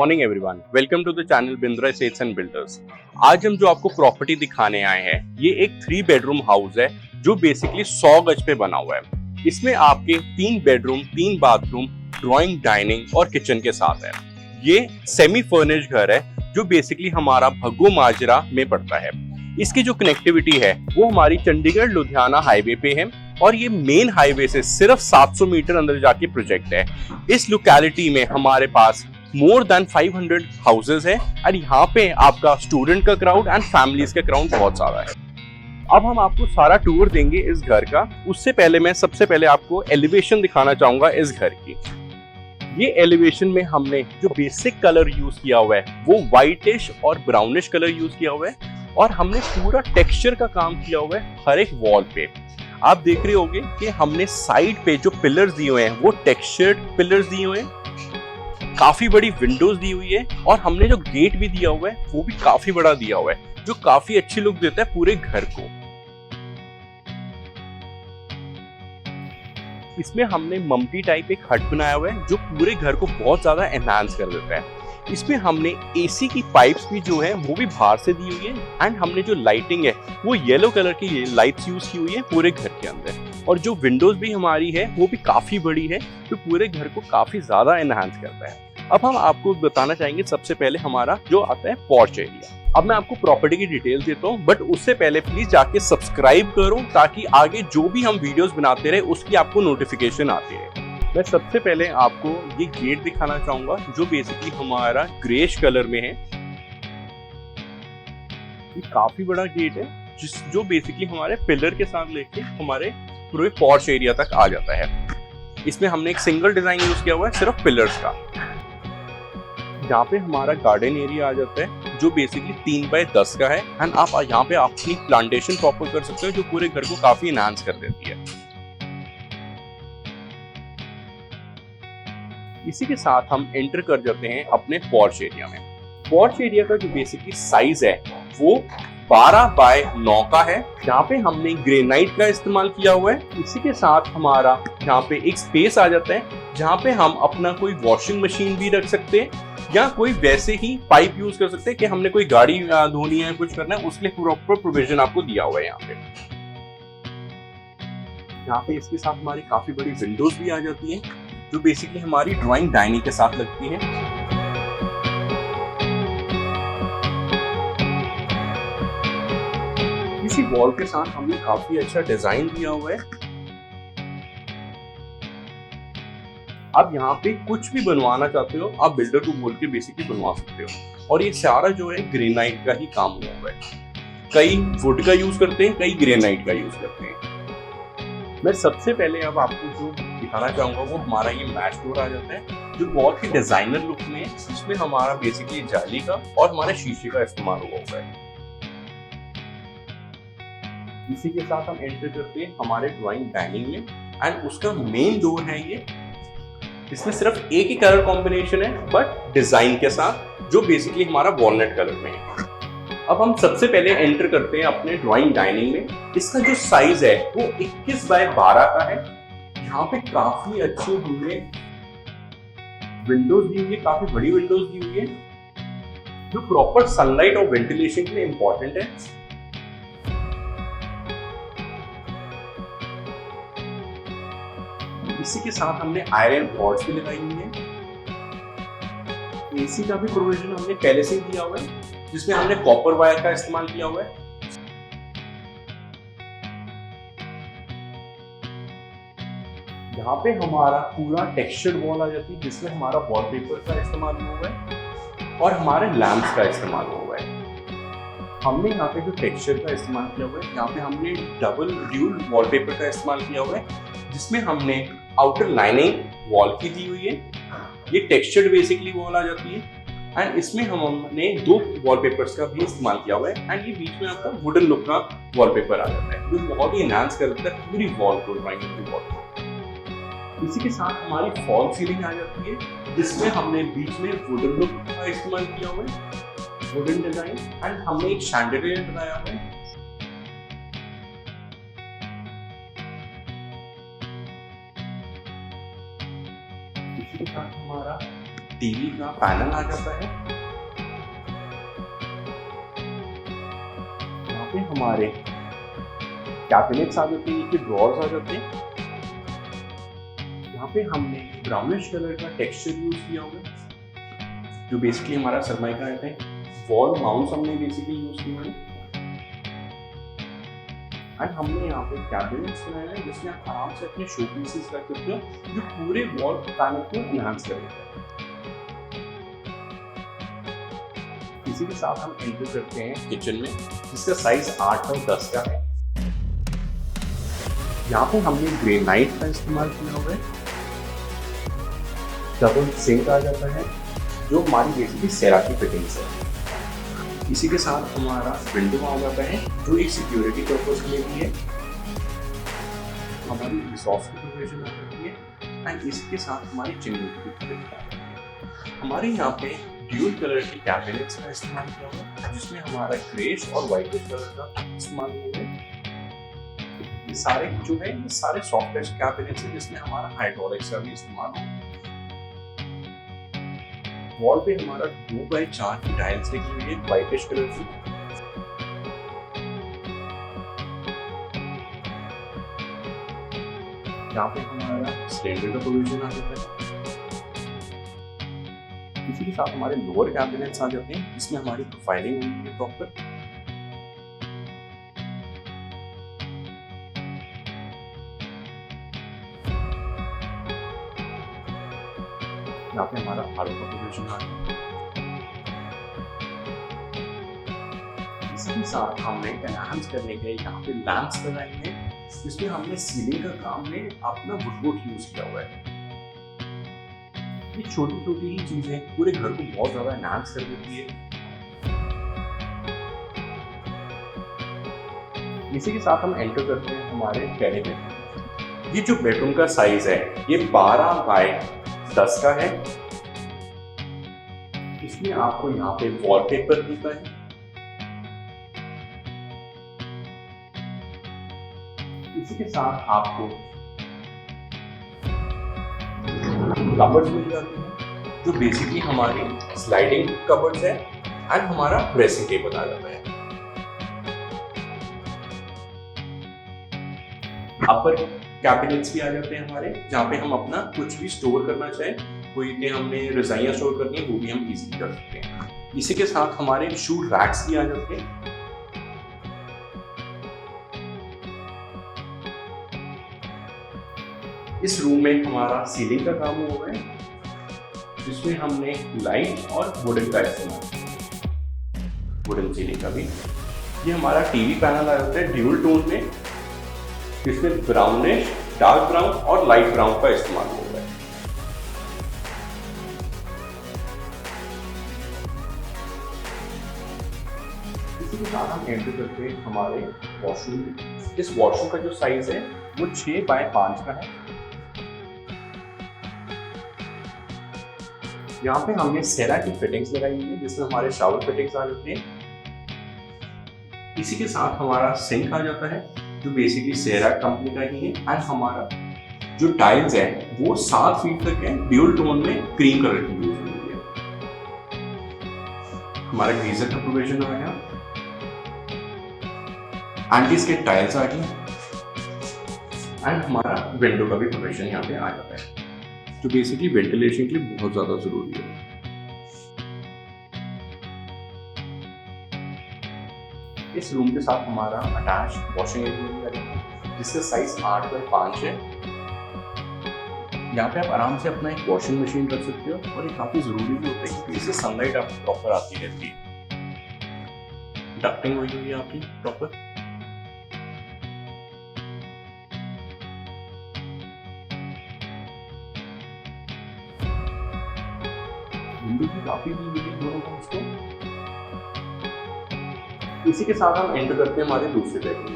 Morning everyone, welcome to the channel Bindra estates and builders. आज हम जो आपको प्रॉपर्टी दिखाने आए हैं, ये एक 3 बेडरूम हाउस है जो बेसिकली 100 गज पे बना हुआ है। इसमें आपके 3 बेडरूम, 3 बाथरूम, ड्राइंग, डाइनिंग और किचन के साथ है। ये सेमी फर्निश्ड घर है जो बेसिकली हमारा भग्गू माजरा में पड़ता है। इसकी जो कनेक्टिविटी है वो हमारी चंडीगढ़ लुधियाना हाईवे पे है और ये मेन हाईवे से सिर्फ 700 मीटर अंदर जाके प्रोजेक्ट है। इस लोकेलिटी में हमारे पास मोर देन 500 हाउसेज है और यहाँ पे आपका स्टूडेंट का क्राउड एंड फैमिलीज का क्राउड बहुत ज्यादा है। अब हम आपको सारा टूर देंगे इस घर का। उससे पहले मैं सबसे पहले आपको एलिवेशन दिखाना चाहूंगा इस घर की। ये एलिवेशन में हमने जो बेसिक कलर यूज किया हुआ है वो व्हाइटिश और ब्राउनिश कलर यूज किया हुआ है और हमने पूरा टेक्सचर का काम किया हुआ है हर एक वॉल पे। आप देख रहे होंगे कि हमने साइड पे जो पिलर्स दिए हुए हैं वो टेक्सचर्ड पिलर्स दिए हुए हैं, काफी बड़ी विंडोज दी हुई है और हमने जो गेट भी दिया हुआ है वो भी काफी बड़ा दिया हुआ है जो काफी अच्छी लुक देता है पूरे घर को। इसमें हमने मम्टी टाइप एक हट बनाया हुआ है जो पूरे घर को बहुत ज्यादा एनहांस कर देता है। इसमें हमने एसी की पाइप्स भी जो है वो भी बाहर से दी हुई है एंड हमने जो लाइटिंग है वो येलो कलर की लाइट्स यूज की हुई है पूरे घर के अंदर। और जो विंडोज भी हमारी है वो भी काफी बड़ी है जो पूरे घर को काफी ज्यादा एनहांस करता है। अब हम आपको बताना चाहेंगे सबसे पहले हमारा जो आता है पोर्च एरिया। अब मैं आपको प्रॉपर्टी की डिटेल्स देता हूँ, बट उससे पहले प्लीज जाके सब्सक्राइब करो ताकि आगे जो भी हम वीडियोस बनाते रहे उसकी आपको नोटिफिकेशन आती रहे। मैं सबसे पहले आपको ये गेट दिखाना चाहूंगा जो बेसिकली हमारा ग्रेश कलर में है। ये काफी बड़ा गेट है जो बेसिकली हमारे पिलर के साथ लेके हमारे पूरे पोर्च एरिया तक आ जाता है। इसमें हमने एक सिंगल डिजाइन यूज किया हुआ है सिर्फ पिलर्स का। यहाँ पे हमारा गार्डन एरिया आ जाता है जो बेसिकली 3x10 का है एंड आप यहाँ पे अपनी प्लांटेशन प्रॉपर कर सकते हो जो पूरे घर को काफी एनहांस कर देती है। इसी के साथ हम एंटर कर जाते हैं अपने पोर्च एरिया में। पोर्च एरिया का जो बेसिकली साइज है वो 12x9 का है। यहाँ पे हमने ग्रेनाइट का इस्तेमाल किया हुआ है। इसी के साथ हमारा यहाँ पे एक स्पेस आ जाता है जहाँ पे हम अपना कोई वॉशिंग मशीन भी रख सकते हैं या कोई वैसे ही पाइप यूज कर सकते हैं कि हमने कोई गाड़ी धोनी है कुछ करना है उसके लिए प्रॉपर प्रोविजन आपको दिया हुआ है यहाँ पे। यहाँ पे इसके साथ हमारी काफी बड़ी विंडोज भी आ जाती है जो बेसिकली हमारी ड्राइंग डाइनिंग के साथ लगती है। इसी वॉल के साथ हमने काफी अच्छा डिजाइन दिया हुआ है। आप यहाँ पे कुछ भी बनवाना चाहते हो आप बिल्डर को बोल के बेसिकली बनवा सकते हो और ये सारा जो है ग्रेनाइट का ही काम हुआ है। कई वुड का यूज करते हैं, कई ग्रेनाइट का यूज करते हैं। मैं सबसे पहले अब आपको जो दिखाना चाहूंगा वो हमारा ये मैच डोर आ जाता है जो बहुत ही डिजाइनर लुक में है जिसमें हमारा बेसिकली जाली का और हमारे शीशे का इस्तेमाल हुआ है। इसी के साथ हम एंटर करते हैं हमारे ड्राइंग डाइनिंग में एंड उसका मेन डोर है ये। इसमें सिर्फ एक ही कलर कॉम्बिनेशन है बट डिजाइन के साथ जो बेसिकली हमारा वॉलनट कलर में है। अब हम सबसे पहले एंटर करते हैं अपने ड्राइंग डाइनिंग में। इसका जो साइज है वो 21x12 का है। यहाँ पे काफी अच्छी हमने विंडोज दी हुई है, काफी बड़ी विंडोज दी हुई है जो प्रॉपर सनलाइट और वेंटिलेशन के लिए इंपॉर्टेंट है। इसी के साथ हमने आयरन रॉड्स भी लगाई हुई है। एसी का भी प्रोविजन हमने पहले से ही दिया हुआ है जिसमें हमने कॉपर वायर का इस्तेमाल किया हुआ है। यहाँ पे हमारा पूरा टेक्सचर्ड वॉल आ जाती है जिसमें हमारा वॉलपेपर का इस्तेमाल हुआ है और हमारे लैंप्स का इस्तेमाल हुआ है। हमने यहाँ पे जो टेक्सचर का इस्तेमाल किया हुआ है यहाँ पे हमने डबल ड्यूल वॉलपेपर का इस्तेमाल किया हुआ है जिसमें हमने आउटर लाइनिंग वॉल की दी हुई है। ये टेक्सचर्ड बेसिकली वॉल आ जाती है एंड इसमें हमने 2 वॉलपेपर्स का भी इस्तेमाल किया हुआ है एंड ये बीच में आपका वुडन लुक का वॉलपेपर आ जाता है जो बहुत ही एनहांस कर देता है पूरी वॉल को, ड्राइंग की वॉल को। इसी के साथ हमारी फॉल सीलिंग आ जाती है जिसमें हमने बीच में वुडन लुक का इस्तेमाल किया हुआ है, वुडन डिजाइन एंड हमने एक शैंडलियर बनाया हुआ है। इसी के साथ हमारा टीवी का पैनल आ जाता है। यहाँ पे हमारे कैबिनेट्स आ जाते हैं, ड्रॉर्स आ जाते हैं। यहाँ पे हमने ब्राउनिश कलर का टेक्सचर यूज किया हुआ है, जो बेसिकली हमारा सरमाइका रहता है। वॉल माउंट्स हमने बेसिकली यूज किए हुए हैं एंड हमने यहाँ पे कैबिनेट्स बनाए हैं जिसमें आप आराम से अपने शो पीसेस रख सकते हो, जो पूरे वॉल पैनल को एनहांस करेगा। इसी के साथ हम एंटर करते हैं किचन में, जिसका साइज 8 बाई 10 का है। यहाँ पे हमने ग्रेनाइट का इस्तेमाल किया हुआ है। डबल सिंक आ जाता है, जो हमारी बेसिकली सेरा की फिटिंग्स है। इसी के साथ हमारा विंडो आ जाता है, जो एक सिक्योरिटी पर्पज के लिए भी है। हमारी एग्जॉस्ट की प्रोविजन आ जाती है एंड इसके साथ हमारी चिमनी की प्रोविजन आ जाती है। हमारे यहाँ पे ड्यूल कलर के कैबिनेट्स का इस्तेमाल किया हुआ है, जिसमें हमारा ग्रेश और व्हाइटिश कलर का इस्तेमाल हुआ है। ये सारे जो है ये सारे सॉफ्ट टच कैबिनेट्स हैं, जिसमें हमारा हाइड्रोलिक्स का भी इस्तेमाल होगा। वॉल पे हमारा 2 बाई 4 की टाइल्स लगी हुई है व्हाइटिश कलर की। यहाँ पे हमारा सिलेंडर का प्रोविजन आ जाता है। इसी के साथ हमारे लोअर कैबिनेट्स आ जाते हैं, जिसमें हमारी प्रोफाइलिंग हुई है प्रॉपर। यहाँ पे हमारा आर का प्रोविजन आ गया। इसी के साथ हमने एनहांस करने के लिए यहाँ पे लैंप्स लगाए हैं, जिसमें हमने सीलिंग का काम में अपना वुडवर्क यूज किया हुआ है। ये छोटी छोटी ही चीजें पूरे घर को बहुत ज्यादा एनहांस कर देती है। इसी के साथ हम एंटर करते हैं हमारे पहले बेडरूम। ये जो बेडरूम का साइज है ये 12 बाई 10 का है। इसमें आपको यहाँ पे वॉलपेपर दिखता है। इसी के साथ आपको कबर्ड्स मिल जाती हैं, जो बेसिकली हमारी स्लाइडिंग कबर्ड्स है एंड हमारा ड्रेसिंग टेबल आ जाता है। अपर कैबिनेट्स भी आ जाते हैं हमारे, जहाँ पे हम अपना कुछ भी स्टोर करना चाहें, कोई हमने रजाइयाँ स्टोर करनी है वो भी हम इजीली कर सकते हैं। इसी के साथ हमारे शू रैक्स भी आ जाते हैं। इस रूम में हमारा सीलिंग का काम हुआ है, जिसमें हमने लाइट और वुडन का इस्तेमाल किया, वुडन सीलिंग का भी। ये हमारा टीवी पैनल आ जाता है ड्यूल टोन में, जिसमें ब्राउनिश, डार्क ब्राउन और लाइट ब्राउन का इस्तेमाल हुआ है। इसी के साथ हम एंटर करते हैं हमारे वॉशरूम। इस वॉशरूम का जो साइज है वो 6 बाय 5 का है। यहाँ पे हमने सेरा की फिटिंग्स लगाई हुई है, जिसमें हमारे शावर फिटिंग्स आ जाते हैं। इसी के साथ हमारा सिंक आ जाता है, जो बेसिकली सेरा कंपनी का ही है एंड हमारा जो टाइल्स है वो 7 फीट तक है, ड्यूल टोन में क्रीम कलर की यूज हुई है। हमारा गीजर का प्रोविजन आ गया, एंटी स्किड टाइल्स आ गई एंड हमारा विंडो का भी प्रोविजन यहाँ पे आ जाता है, जो बेसिकली वेंटिलेशन के लिए बहुत ज्यादा जरूरी है। इस रूम के साथ हमारा अटैच वॉशिंग एरिया भी है, जिसका साइज 8 बाई 5 है। यहाँ पे आप आराम से अपना एक वॉशिंग मशीन रख सकते हो, और ये काफी जरूरी भी होता है क्योंकि इससे सनलाइट आपको प्रॉपर आती रहती है। डक्टिंग हुई हुई है आपकी प्रॉपर। विंडो की काफी मिली दोनों को उसको। इसी के साथ हम एंटर करते हैं हमारे दूसरे बेडरूम।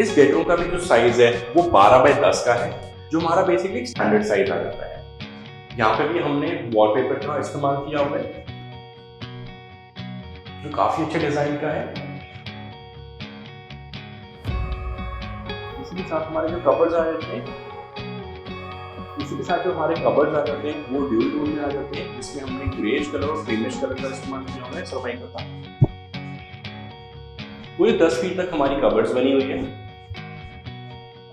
इस बेडरूम का भी जो साइज है वो 12 बाई 10 का है, जो हमारा बेसिकली स्टैंडर्ड साइज आ जाता है। यहाँ पे भी हमने वॉलपेपर का इस्तेमाल किया हुआ है, जो काफी अच्छे डिजाइन का है। इसी के साथ हमारे जो कवर्स आ जाते हैं, इसी के साथ जो हमारे कबर्ड आ जाते हैं वो ड्यूल टोन में आ जाते हैं, जिसमें हमने ग्रेज कलर और क्रीमिश कलर का इस्तेमाल किया हुआ है सर्वाइव का। पूरे 10 फीट तक हमारी कबर्ड्स बनी हुई है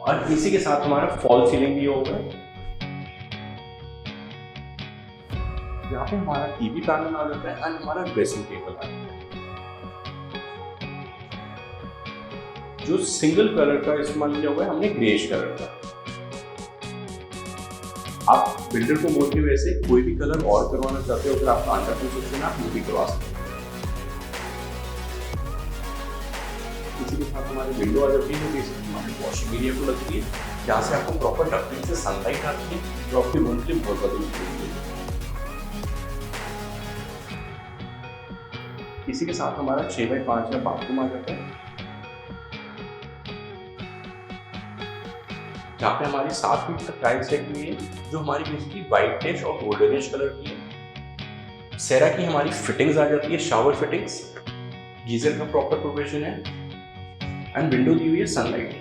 और इसी के साथ हमारा फॉल सीलिंग भी होगा। यहाँ पे हमारा टीवी पैनल आ जाता है एंड हमारा ड्रेसिंग टेबल आ जाता है जो सिंगल कलर का इस्तेमाल किया हुआ है हमने ग्रेज कलर का। आप बिल्डर को बोल के वैसे कोई भी कलर और करवाना चाहते हो, अगर आप आंटा कंस्ट्रक्शन आप वो भी करवा सकते हो। इसी के साथ हमारी विंडो आ जाती है जो बेसिकली हमारे वॉशिंग एरिया को लगती है, जहाँ से आपको प्रॉपर डक्टिंग से सनलाइट आती है जो आपके रूम के लिए बहुत बड़ी है। इसी के साथ हमारा 6x5 का बाथरूम आ जाता है, जहाँ पे हमारी 7 फीट तक टाइल्स लगी हुई है जो हमारी बेसिकली व्हाइटिश और गोल्डनिश कलर की है। सेरा की हमारी फिटिंग्स आ जाती है, शावर फिटिंग्स, गीजर का प्रॉपर प्रोविजन है एंड विंडो दी हुई है सनलाइट की।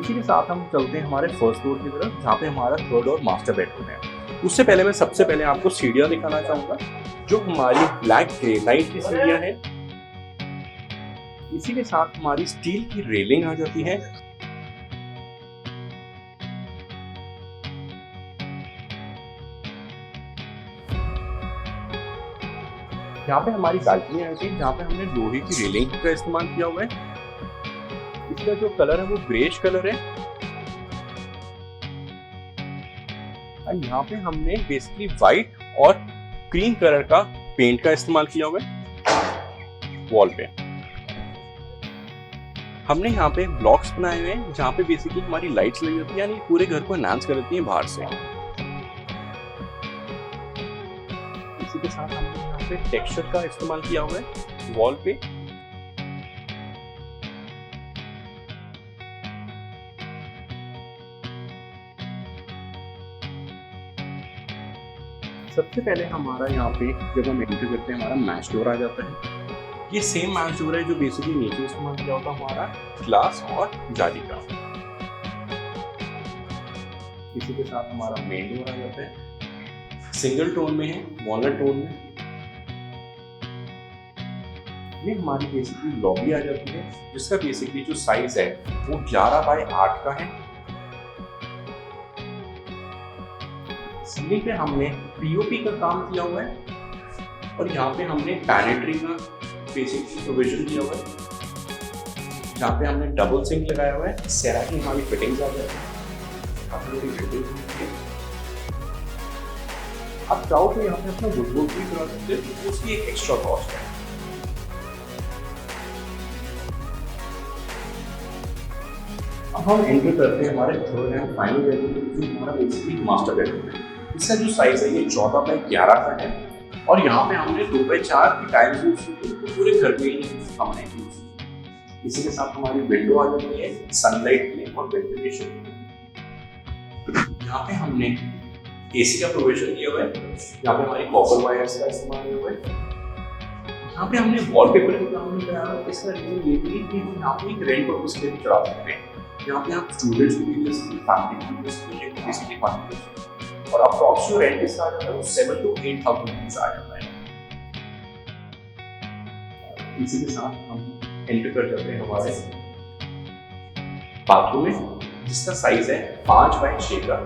इसी के साथ हम चलते हैं हमारे फर्स्ट फ्लोर की तरफ, जहाँ पे हमारा थर्ड और मास्टर बेडरूम है। उससे पहले मैं सबसे पहले आपको सीढ़ियाँ दिखाना चाहूंगा जो हमारी ब्लैक ग्रेनाइट की सीढ़ियाँ हैं। इसी के साथ हमारी स्टील की रेलिंग आ जाती है। यहाँ पे हमारी बालकनी आ जाती है जहाँ पे हमने लोहे की रेलिंग का इस्तेमाल किया हुआ है। इसका जो कलर है वो ग्रेश कलर है और यहाँ पे हमने बेसिकली व्हाइट और क्रीम कलर का पेंट का इस्तेमाल किया हुआ है वॉल पे। हमने यहाँ पे ब्लॉक्स बनाए हुए हैं जहाँ पे बेसिकली हमारी लाइट्स लगी होती है, यानी पूरे घर को एनहांस कर देती है बाहर से। इसी के साथ हमने यहाँ पे टेक्सचर का इस्तेमाल किया हुआ है वॉल पे। सबसे पहले हमारा यहाँ पे जब हम एंटर करते हैं हमारा मैच डोर आ जाता है। ये सेम मैच डोर है जो बेसिकली नीचे इस्तेमाल किया होता है हमारा ग्लास और जाली का। इसी के साथ हमारा मेन डोर आ जाता है, सिंगल टोन में है, वॉलनट टोन में। ये हमारी बेसिकली लॉबी आ जाती है जिसका बेसिकली जो साइज है वो 11x8 का है। सीलिंग पे हमने पीओपी का काम किया हुआ है और यहाँ पे हमने पैनेट्री का बेसिकली प्रोविजन किया हुआ है, जहाँ पे हमने डबल सिंक लगाया हुआ है। सेरा की हमारी फिटिंग्स आ जाती है। आप चाहो तो यहाँ पे अपना वुडवर्क भी करा सकते हो, तो उसकी एक एक्स्ट्रा कॉस्ट है। अब हम एंटर करते हैं हमारे थर्ड एंड फाइनल बेडरूम जो हमारा बेसिकली मास्टर बेडरूम है। इसका जो साइज है ये 14x11 का है और यहाँ पे हमने 2x4 की टाइल्स यूज की तो पूरे घर में ही हमने यूज की। इसी के साथ हमारी विंडो आ जाती है सनलाइट के लिए और वेंटिलेशन। यहाँ पे हमने एसी का प्रोविजन किया हुआ है, यहाँ पे हमारी कॉपर वायर्स का इस्तेमाल किया हुआ है। यहाँ पे हमने वॉलपेपर का काम नहीं कराया। इसका रीजन ये भी कि हम यहाँ पे एक रेंट पर्पस के लिए चला सकते हैं। यहाँ पे आप स्टूडेंट्स को भी दे सकते हैं, फैमिली को भी दे सकते हैं, बेसिकली फंड और अप्रॉक्स जो रेंट इसका आ जाता है वो 7 to 8,000 रुपीज आ जाता है। इसी के साथ हम एंटर कर जाते हैं हमारे बाथरूम में जिसका साइज है 5x6 का।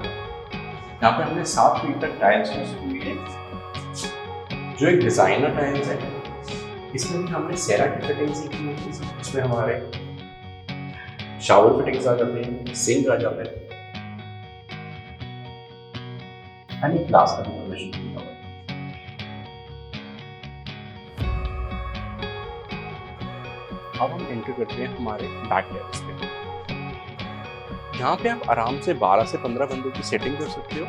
यहाँ पे हमने 7 फीट तक टाइल्स यूज की है जो एक डिजाइनर टाइल्स है। इसमें भी हमने सेरा की फिटिंग्स की हुई है। इसमें हमारे शावर फिटिंग्स आ जाते हैं, सिंक आ जाता है एंड एक ग्लास का प्रोविजन किया हुआ है। अब हम एंटर करते हैं हमारे बैक टेरेस पे। यहाँ पे आप आराम से 12 से 15 बंदों की सेटिंग कर सकते हो।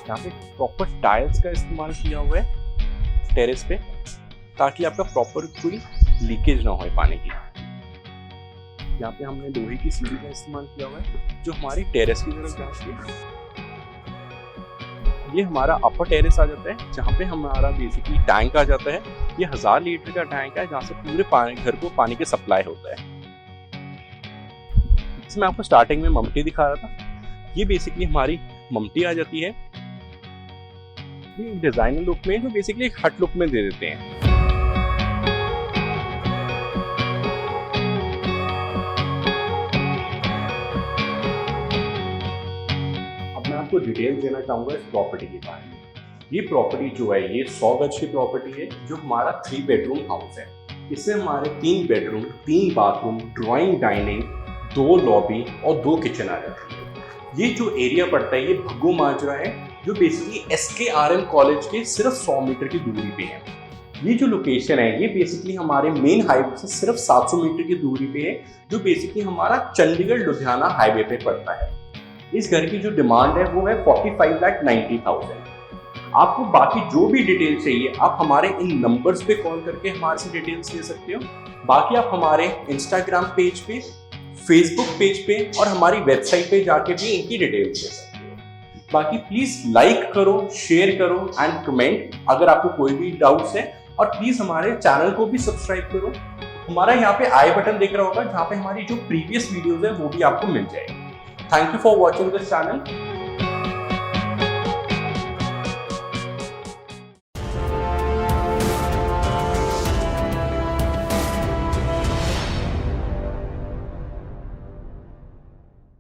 यहाँ पे प्रॉपर टाइल्स का इस्तेमाल किया हुआ है टेरेस पे ताकि आपका प्रॉपर कोई लीकेज ना हो पानी की। यहाँ पे हमने लोहे की सीढ़ी का इस्तेमाल किया हुआ है जो हमारी टेरेस की तरफ जाती है। ये हमारा अपर टेरेस आ जाता है जहाँ पे हमारा बेसिकली टैंक आ जाता है। ये 1000 लीटर का टैंक है जहाँ से पूरे घर को पानी की सप्लाई होता है। जैसे मैं आपको स्टार्टिंग में ममटी दिखा रहा था, ये बेसिकली हमारी ममटी आ जाती है। ये डिजाइनर लुक में जो बेसिकली एक हट लुक में दे देते हैं। अब मैं आपको डिटेल देना चाहूंगा इस प्रॉपर्टी के बारे में। ये प्रॉपर्टी जो है ये 100 गज की प्रॉपर्टी है, जो हमारा 3 बेडरूम हाउस है। इसमें हमारे 3 bedroom, 3 bathroom, drawing, dining, 2 lobby और 2 किचन आ जाती है। ये जो एरिया पड़ता है ये भग्गू माजरा है, जो बेसिकली SKRM कॉलेज के सिर्फ 100 मीटर की दूरी पे है। ये जो लोकेशन है ये बेसिकली हमारे मेन हाईवे से सिर्फ 700 मीटर की दूरी पे है, जो बेसिकली हमारा चंडीगढ़ लुधियाना हाईवे पे पड़ता है। इस घर की जो डिमांड है वो है 45,90,000। आपको बाकी जो भी डिटेल चाहिए आप हमारे इन नंबर्स पे कॉल करके हमारे से डिटेल्स ले सकते हो। बाकी आप हमारे इंस्टाग्राम पेज पे, फेसबुक पेज पे और हमारी वेबसाइट पे जाके भी इनकी डिटेल्स ले सकते हो। बाकी प्लीज लाइक करो, शेयर करो एंड कमेंट अगर आपको कोई भी डाउट्स है, और प्लीज हमारे चैनल को भी सब्सक्राइब करो। हमारा यहाँ पे आई बटन दिख रहा होगा, जहाँ पे हमारी जो प्रीवियस वीडियोज है वो भी आपको मिल जाएगी। Thank you for watching this channel.